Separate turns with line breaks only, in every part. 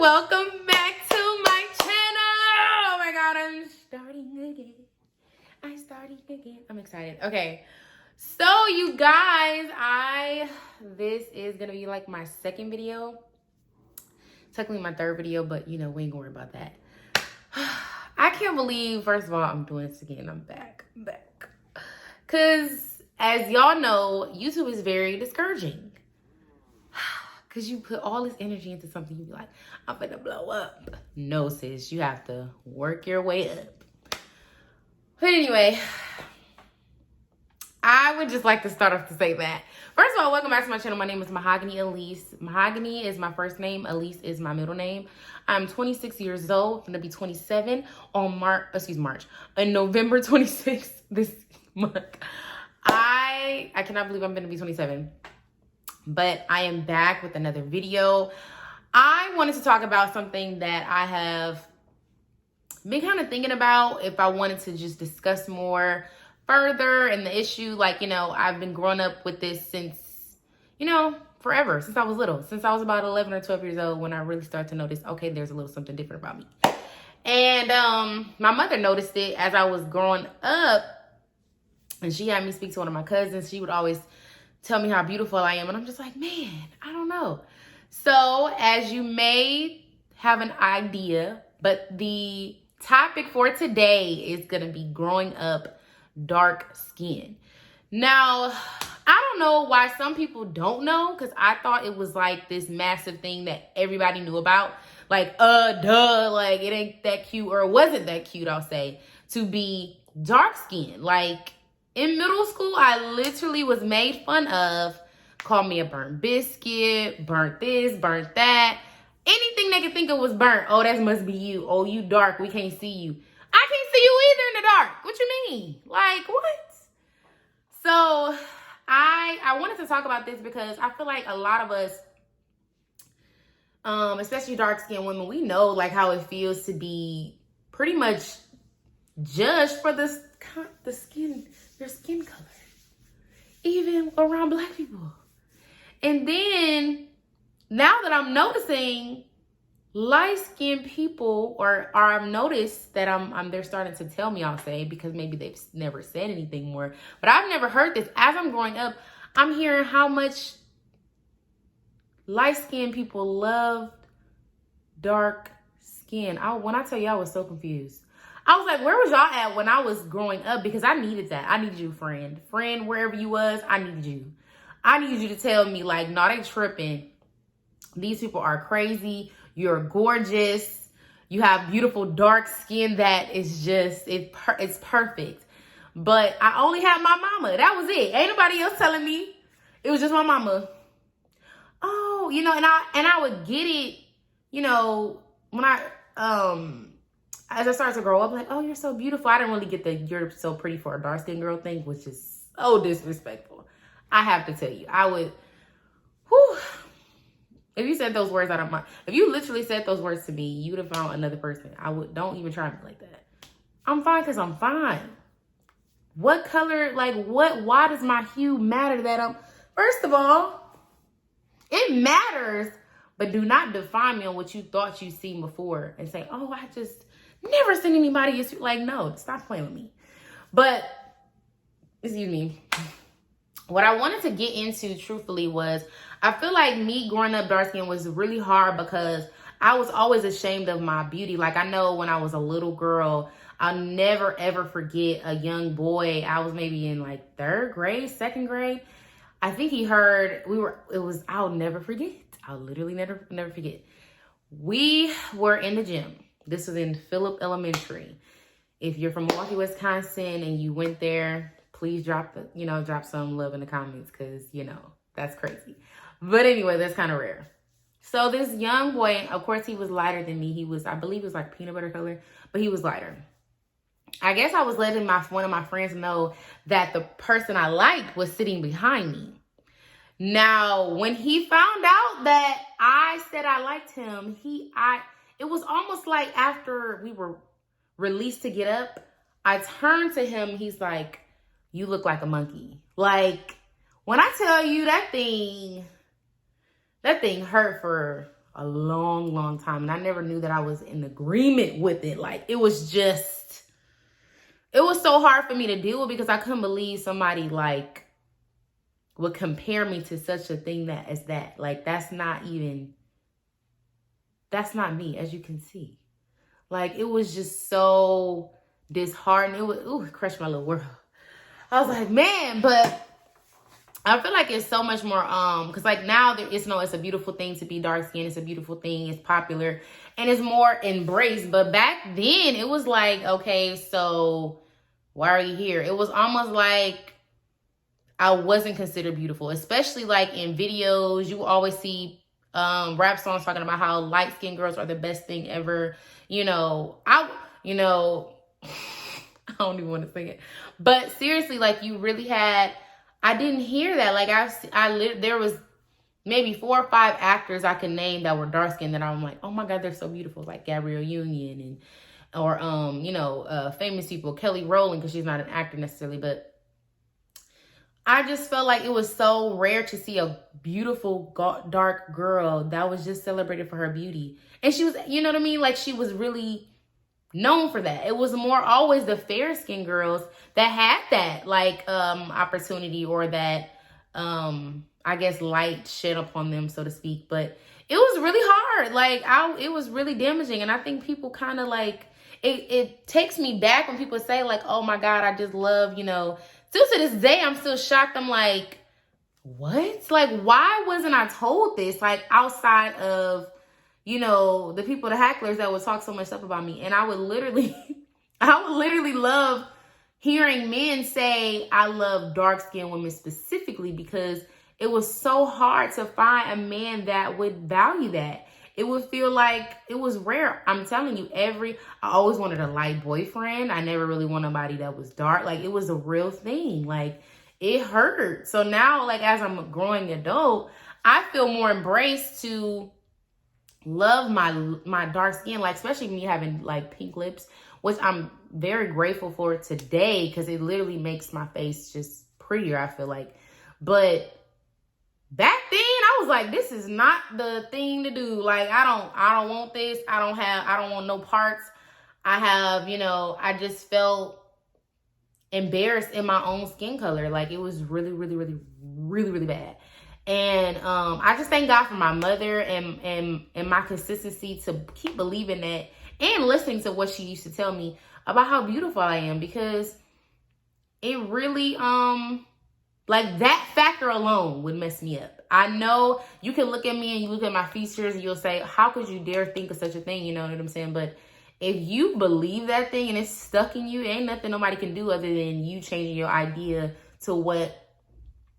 Welcome back to my channel. Oh my god, I'm starting again. I'm excited. Okay, so you guys, this is gonna be like my second video, technically my third video, but you know, we ain't gonna worry about that. I can't believe, first of all, I'm doing this again. I'm back because as y'all know, YouTube is very discouraging. Because you put all this energy into something, you be like, I'm gonna blow up. No, sis, you have to work your way up. But anyway, I would just like to start off to say that. First of all, welcome back to my channel. My name is Mahogany'Aliese. Mahogany is my first name. Alice is my middle name. I'm 26 years old. I'm gonna be 27 on March. On November 26th this month. I cannot believe I'm gonna be 27. But I am back with another video. I wanted to talk about something that I have been kind of thinking about, if I wanted to just discuss more further. And the issue, like, you know, I've been growing up with this since, you know, forever, since I was little. Since I was about 11 or 12 years old when I really started to notice, okay, there's a little something different about me. And my mother noticed it as I was growing up. And she had me speak to one of my cousins. She would always tell me how beautiful I am. And I'm just like, man, I don't know. So as you may have an idea, but the topic for today is going to be growing up dark skin. Now, I don't know why some people don't know, because I thought it was like this massive thing that everybody knew about. Like, like it ain't that cute, or it wasn't that cute, I'll say, to be dark skinned. Like, in middle school, I literally was made fun of, called me a burnt biscuit, burnt this, burnt that. Anything they could think of was burnt. Oh, that must be you. Oh, you dark, we can't see you. I can't see you either in the dark. What you mean? Like, what? So, I wanted to talk about this because I feel like a lot of us, especially dark-skinned women, we know like how it feels to be pretty much judged for your skin color, even around Black people. And then now that I'm noticing light-skinned people, or I've noticed that they're starting to tell me, I'll say, because maybe they've never said anything more, but I've never heard this. As I'm growing up, I'm hearing how much light-skinned people loved dark skin. When I tell you, I was so confused. I was like, where was y'all at when I was growing up? Because I needed that. I needed you, friend. Friend, wherever you was, I needed you. I needed you to tell me, like, no, they tripping. These people are crazy. You're gorgeous. You have beautiful dark skin that is just, it's perfect. But I only had my mama. That was it. Ain't nobody else telling me. It was just my mama. Oh, you know, and I would get it, you know, when as I started to grow up, like, oh, you're so beautiful. I didn't really get the you're so pretty for a dark-skinned girl thing, which is so disrespectful. I have to tell you, I would, if you said those words out of if you literally said those words to me, you would have found another person. Don't even try me like that. I'm fine because I'm fine. What color, like why does my hue matter first of all, it matters, but do not define me on what you thought you seen before and say, oh, I just never seen anybody like, no, stop playing with me. But, excuse me. What I wanted to get into, truthfully, was I feel like me growing up dark skin was really hard because I was always ashamed of my beauty. Like, I know when I was a little girl, I'll never, ever forget a young boy. I was maybe in like 3rd grade, 2nd grade. I think he heard, I'll never forget. I'll literally never forget. We were in the gym. This was in Phillip Elementary. If you're from Milwaukee, Wisconsin, and you went there, please drop some love in the comments, because, you know, that's crazy. But anyway, that's kind of rare. So this young boy, of course, he was lighter than me. I believe he was like peanut butter color, but he was lighter. I guess I was letting one of my friends know that the person I liked was sitting behind me. Now, when he found out that I said I liked him, it was almost like after we were released to get up, I turned to him. He's like, you look like a monkey. Like, when I tell you that thing hurt for a long, long time. And I never knew that I was in agreement with it. Like, it was so hard for me to deal with because I couldn't believe somebody like would compare me to such a thing as that. Like, that's not me, as you can see. Like, it was just so disheartening. It crushed my little world. I was like, man, but I feel like it's so much more, because like now it's a beautiful thing to be dark skinned. It's a beautiful thing. It's popular and it's more embraced. But back then it was like, okay, so why are you here? It was almost like I wasn't considered beautiful, especially like in videos. You always see rap songs talking about how light skinned girls are the best thing ever. I don't even want to sing it, but seriously, like I didn't hear that. Like there was maybe 4 or 5 actors I can name that were dark skinned that I'm like, oh my God, they're so beautiful. Like Gabrielle Union or famous people, Kelly Rowland, because she's not an actor necessarily, but I just felt like it was so rare to see a beautiful dark girl that was just celebrated for her beauty. And she was, you know what I mean? Like, she was really known for that. It was more always the fair skinned girls that had that like opportunity or that I guess light shed upon them, so to speak. But it was really hard. Like it was really damaging. And I think people kind of like it takes me back when people say like, oh my God, I just love, still to this day, I'm still shocked. I'm like, what? Like, why wasn't I told this? Like, outside of, the people, the hecklers that would talk so much stuff about me. And I would literally love hearing men say, I love dark-skinned women specifically, because it was so hard to find a man that would value that. It would feel like it was rare. I'm telling you, I always wanted a light boyfriend. I never really wanted somebody that was dark. Like, it was a real thing. Like, it hurt. So now, like, as I'm a growing adult, I feel more embraced to love my dark skin, like, especially me having like pink lips, which I'm very grateful for today because it literally makes my face just prettier, I feel like. But back then I was like, this is not the thing to do. Like, I don't want this. I don't want no parts. I just felt embarrassed in my own skin color. Like, it was really, really, really, really, really bad. And I just thank God for my mother and my consistency to keep believing that and listening to what she used to tell me about how beautiful I am, because it really, like, that factor alone would mess me up. I know you can look at me and you look at my features and you'll say, how could you dare think of such a thing? You know what I'm saying? But if you believe that thing and it's stuck in you, ain't nothing nobody can do other than you changing your idea to what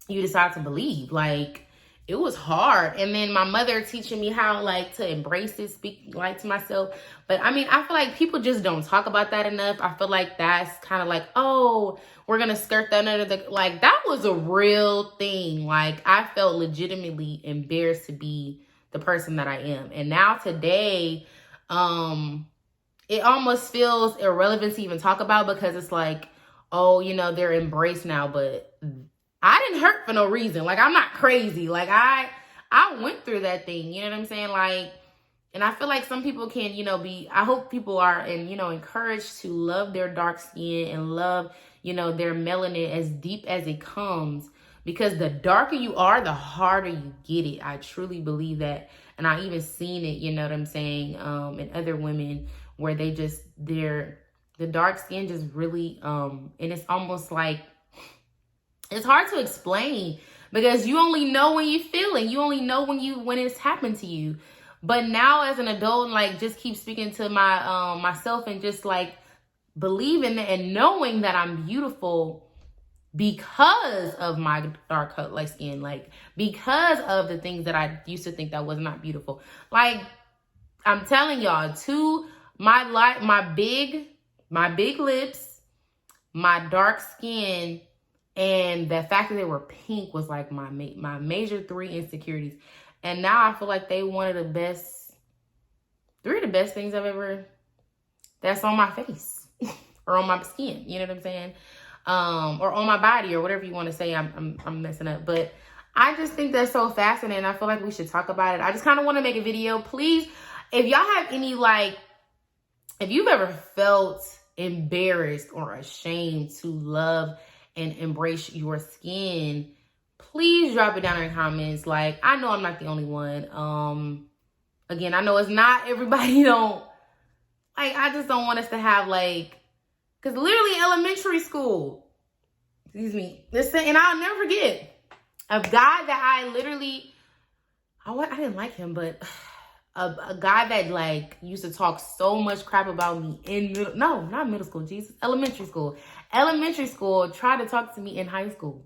you decide to believe. Like, it was hard. And then my mother teaching me how, like, to embrace it, speak like to myself. But I mean, I feel like people just don't talk about that enough. I feel like that's kind of like, oh, we're going to skirt that under the, like, that was a real thing. Like, I felt legitimately embarrassed to be the person that I am. And now today, it almost feels irrelevant to even talk about, because it's like, oh, they're embraced now, but I didn't hurt for no reason. Like, I'm not crazy. Like, I went through that thing. You know what I'm saying? Like, and I feel like some people can, I hope people are, encouraged to love their dark skin and love, their melanin as deep as it comes. Because the darker you are, the harder you get it. I truly believe that. And I even seen it, you know what I'm saying, in other women where the dark skin just really, and it's almost like, it's hard to explain because you only know when you feel it. You only know when it's happened to you. But now as an adult, like, just keep speaking to my myself and just like believing that and knowing that I'm beautiful because of my dark light skin, like, because of the things that I used to think that was not beautiful. Like, I'm telling y'all, my big lips, my dark skin, and the fact that they were pink was like my major 3 insecurities. And now I feel like they one of the best, 3 of the best things that's on my face or on my skin. You know what I'm saying? Or on my body or whatever you want to say. I'm messing up. But I just think that's so fascinating. I feel like we should talk about it. I just kind of want to make a video. Please, if y'all have any, like, if you've ever felt embarrassed or ashamed to love and embrace your skin, please drop it down in the comments. Like, I know I'm not the only one. Again, I know it's not everybody don't, like, I just don't want us to have, like, because literally elementary school, excuse me, listen, and I'll never forget a guy that I literally, I didn't like him, but a guy that, like, used to talk so much crap about me in not middle school, Jesus, elementary school. Elementary school tried to talk to me in high school.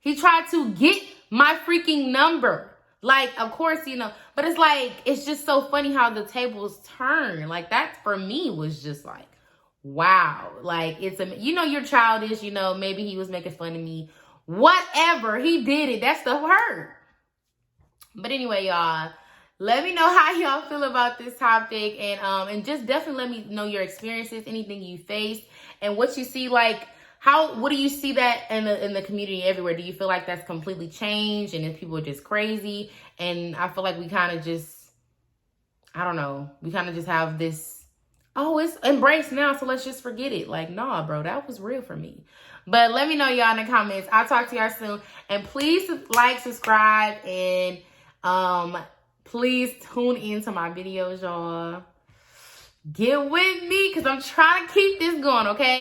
He tried to get my freaking number. Like, of course, you know, but it's like, it's just so funny how the tables turn. Like, that for me was just like, wow. Like, it's, you know, you're childish, you know, maybe he was making fun of me. Whatever, he did it. That stuff hurt. But anyway, y'all, let me know how y'all feel about this topic, and just definitely let me know your experiences, anything you faced, and what you see. Like, what do you see that in the community everywhere? Do you feel like that's completely changed, and if people are just crazy? And I feel like we kind of just, I don't know, we kind of just have this, oh, it's embraced now, so let's just forget it. Like, nah, bro, that was real for me. But let me know, y'all, in the comments. I'll talk to y'all soon, and please like, subscribe, and please tune into my videos, y'all. Get with me, because I'm trying to keep this going, okay?